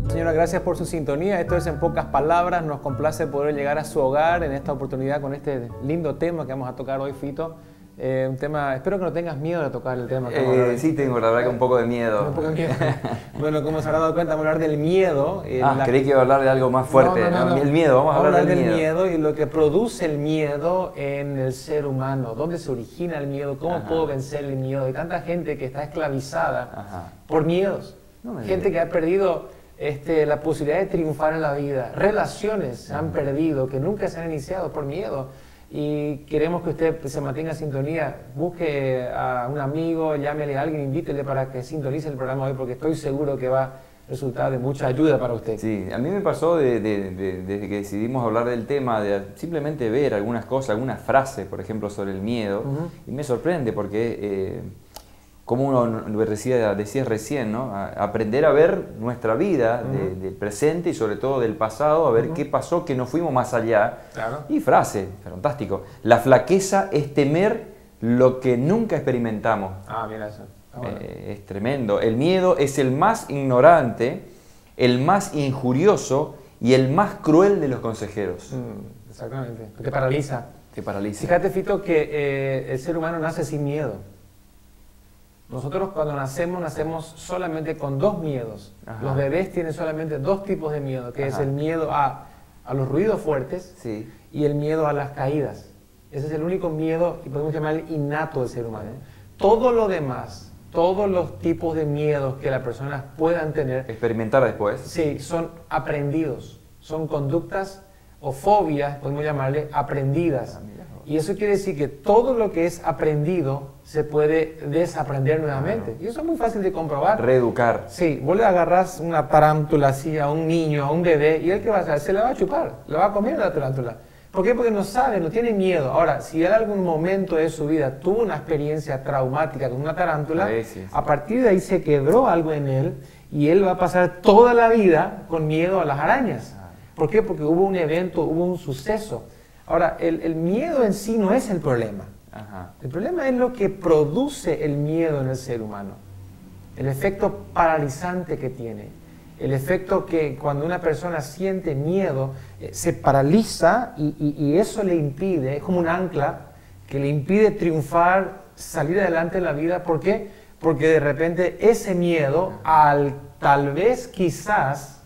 Señora, gracias por su sintonía. Esto es En Pocas Palabras. Nos complace poder llegar a su hogar en esta oportunidad con este lindo tema que vamos a tocar hoy, Fito. Un tema, espero que no tengas miedo de tocar el tema. Sí, tengo, la verdad que un poco de miedo. Un poco de miedo. Bueno, como se habrá dado cuenta, vamos a hablar del miedo. Creí que iba a hablar de algo más fuerte. No. El miedo, vamos a hablar del miedo. Y lo que produce el miedo en el ser humano. ¿Dónde se origina el miedo? ¿Cómo puedo vencer el miedo? Hay tanta gente que está esclavizada por miedos. Gente que ha perdido la posibilidad de triunfar en la vida. Relaciones se han perdido, que nunca se han iniciado por miedo. Y queremos que usted se mantenga en sintonía. Busque a un amigo, llámele a alguien, invítele para que sintonice el programa hoy, porque estoy seguro que va a resultar de mucha ayuda para usted. Sí, a mí me pasó desde que decidimos hablar del tema, de simplemente ver algunas cosas, algunas frases, por ejemplo, sobre el miedo, y me sorprende porque, como uno decía recién, ¿no? Aprender a ver nuestra vida del presente y sobre todo del pasado, a ver qué pasó, que no fuimos más allá. Claro. Y frase, fantástico. La flaqueza es temer lo que nunca experimentamos. Mira eso. Bueno. Es tremendo. El miedo es el más ignorante, el más injurioso y el más cruel de los consejeros. Exactamente. Te paraliza. Te paraliza. Fíjate, Fito, que el ser humano nace sin miedo. Nosotros cuando nacemos solamente con dos miedos. Los bebés tienen solamente dos tipos de miedo, que es el miedo a los ruidos fuertes y el miedo a las caídas. Ese es el único miedo que podemos llamar innato del ser humano. Todo lo demás, todos los tipos de miedos que las personas puedan tener, experimentar después. Sí, son aprendidos, son conductas o fobias, podemos llamarle aprendidas. Y eso quiere decir que todo lo que es aprendido se puede desaprender nuevamente. Y eso es muy fácil de comprobar. Reeducar. Sí, vos le agarrás una tarántula así a un niño, a un bebé, y él ¿qué va a hacer? Se la va a chupar, la va a comer la tarántula. ¿Por qué? Porque no sabe, no tiene miedo. Ahora, si en algún momento de su vida tuvo una experiencia traumática con una tarántula, a partir de ahí se quebró algo en él y él va a pasar toda la vida con miedo a las arañas. ¿Por qué? Porque hubo un evento, hubo un suceso. Ahora, el miedo en sí no es el problema. El problema es lo que produce el miedo en el ser humano. El efecto paralizante que tiene. El efecto que cuando una persona siente miedo, se paraliza y eso le impide, es como un ancla que le impide triunfar, salir adelante en la vida. ¿Por qué? Porque de repente ese miedo, tal vez quizás,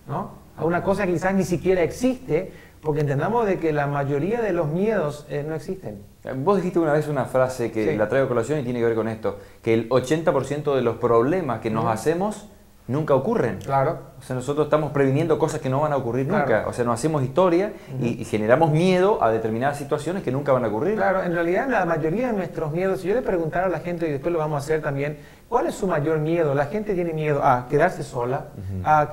¿no? A una cosa que quizás ni siquiera existe, porque entendamos de que la mayoría de los miedos no existen. Vos dijiste una vez una frase que la traigo a colación y tiene que ver con esto, que el 80% de los problemas que nos hacemos nunca ocurren. Claro. O sea, nosotros estamos previniendo cosas que no van a ocurrir nunca. O sea, nos hacemos historia y generamos miedo a determinadas situaciones que nunca van a ocurrir. Claro, en realidad la mayoría de nuestros miedos, si yo le preguntara a la gente, y después lo vamos a hacer también, ¿cuál es su mayor miedo? La gente tiene miedo a quedarse sola, a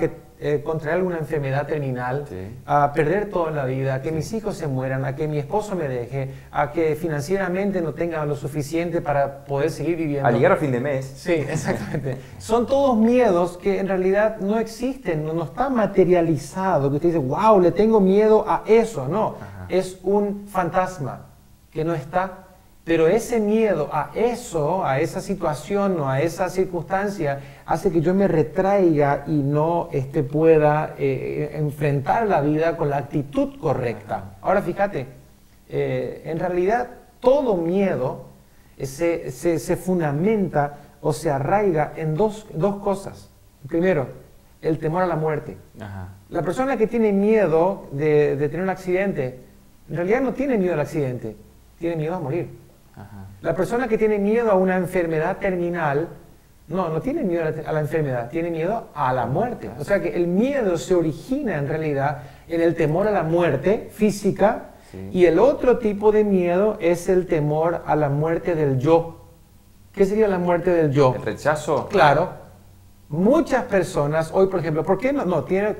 contraer alguna enfermedad terminal, a perder todo en la vida, a que mis hijos se mueran, a que mi esposo me deje, a que financieramente no tenga lo suficiente para poder seguir viviendo. A llegar a fin de mes. Sí, exactamente. Son todos miedos que en realidad no existen, no está materializado, que usted dice, wow, le tengo miedo a eso. No, es un fantasma que no está. Pero ese miedo a eso, a esa situación o a esa circunstancia, hace que yo me retraiga y no pueda enfrentar la vida con la actitud correcta. Ahora fíjate, en realidad todo miedo se fundamenta o se arraiga en dos cosas. Primero, el temor a la muerte. La persona que tiene miedo de tener un accidente, en realidad no tiene miedo al accidente, tiene miedo a morir. La persona que tiene miedo a una enfermedad terminal, no tiene miedo a la enfermedad, tiene miedo a la muerte. O sea que el miedo se origina en realidad en el temor a la muerte física, y el otro tipo de miedo es el temor a la muerte del yo. ¿Qué sería la muerte del yo? ¿El rechazo? Claro. Muchas personas, hoy por ejemplo, ¿por qué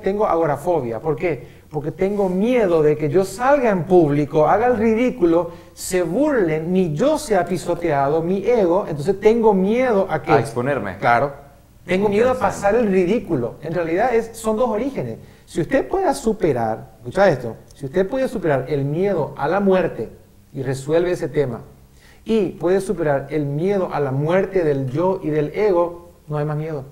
tengo agorafobia? ¿Por qué? porque tengo miedo de que yo salga en público, haga el ridículo, se burlen, ni yo sea pisoteado, mi ego, entonces tengo miedo a que... A exponerme. Claro. Tengo miedo a pasar el ridículo. En realidad son dos orígenes. Si usted puede superar, escucha esto, si usted puede superar el miedo a la muerte y resuelve ese tema, y puede superar el miedo a la muerte del yo y del ego, no hay más miedo.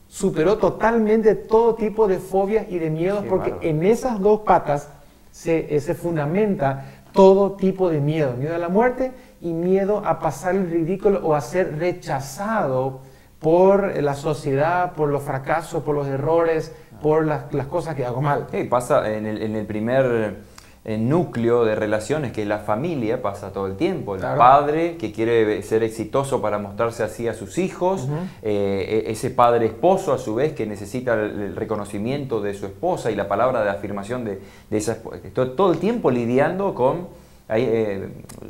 Superó totalmente todo tipo de fobias y de miedos, Qué porque bárbaro. en esas dos patas se fundamenta todo tipo de miedo. Miedo a la muerte y miedo a pasar el ridículo o a ser rechazado por la sociedad, por los fracasos, por los errores, por las cosas que hago mal. Sí, pasa en el primer núcleo de relaciones, que es la familia, pasa todo el tiempo. El Claro. padre que quiere ser exitoso para mostrarse así a sus hijos, ese padre esposo a su vez que necesita el reconocimiento de su esposa y la palabra de afirmación de esa esposa. Todo el tiempo lidiando con...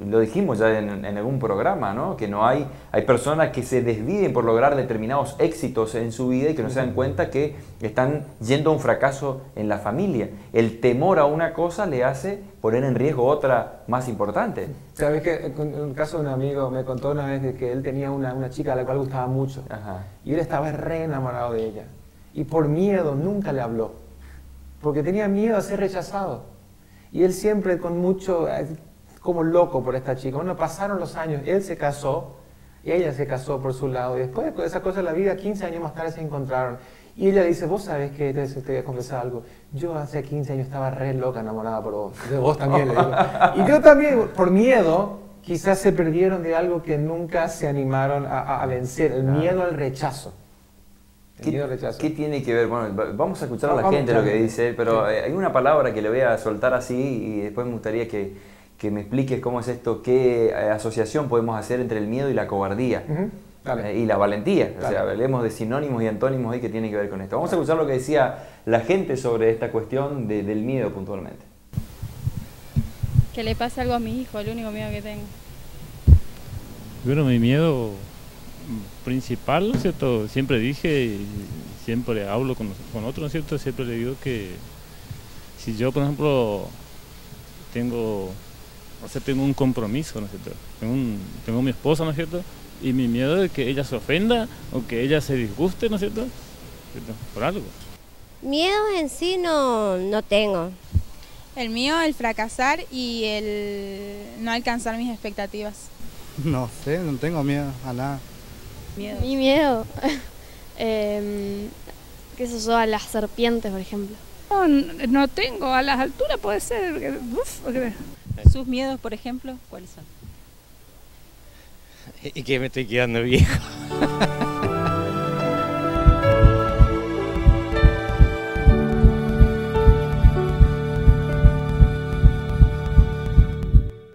lo dijimos ya en algún programa, ¿no? Que no hay personas que se desvíen por lograr determinados éxitos en su vida y que no se dan cuenta que están yendo a un fracaso en la familia. El temor a una cosa le hace poner en riesgo otra más importante. Sabes que en el caso de un amigo me contó una vez de que él tenía una chica a la cual gustaba mucho. Ajá. Y él estaba re enamorado de ella. Y por miedo nunca le habló. Porque tenía miedo a ser rechazado. Y él siempre con mucho, como loco por esta chica. Bueno, pasaron los años, él se casó, y ella se casó por su lado. Y después de esa cosa de la vida, 15 años más tarde se encontraron. Y ella dice, vos sabés que te voy a confesar algo. Yo hace 15 años estaba re loca, enamorada por vos. De vos también, le digo. Y yo también, por miedo, quizás se perdieron de algo que nunca se animaron a vencer. El miedo al rechazo. ¿Qué tiene que ver? Bueno, vamos a escuchar a la Vamos a gente lo que escuchar. dice, pero Sí. hay una palabra que le voy a soltar así y después me gustaría que me expliques cómo es esto, qué asociación podemos hacer entre el miedo y la cobardía. Ujú. Dale. Y la valentía. Dale. O sea, hablemos de sinónimos y antónimos ahí que tienen que ver con esto. Vamos a escuchar lo que decía la gente sobre esta cuestión del miedo puntualmente. Que le pase algo a mi hijo, el único miedo que tengo. Bueno, mi miedo principal, ¿no es cierto? Siempre dije y siempre hablo con otros, ¿no es cierto? Siempre le digo que si yo, por ejemplo, tengo un compromiso, ¿no es cierto? Tengo mi esposa, ¿no es cierto? Y mi miedo es que ella se ofenda o que ella se disguste, ¿no es cierto? Por algo. Miedo en sí no tengo. El mío, el fracasar y el no alcanzar mis expectativas. No sé, no tengo miedo a nada. Miedo. Mi miedo, qué sé yo, a las serpientes, por ejemplo. No tengo, a las alturas puede ser. ¿Sus miedos, por ejemplo, cuáles son? Y que me estoy quedando viejo.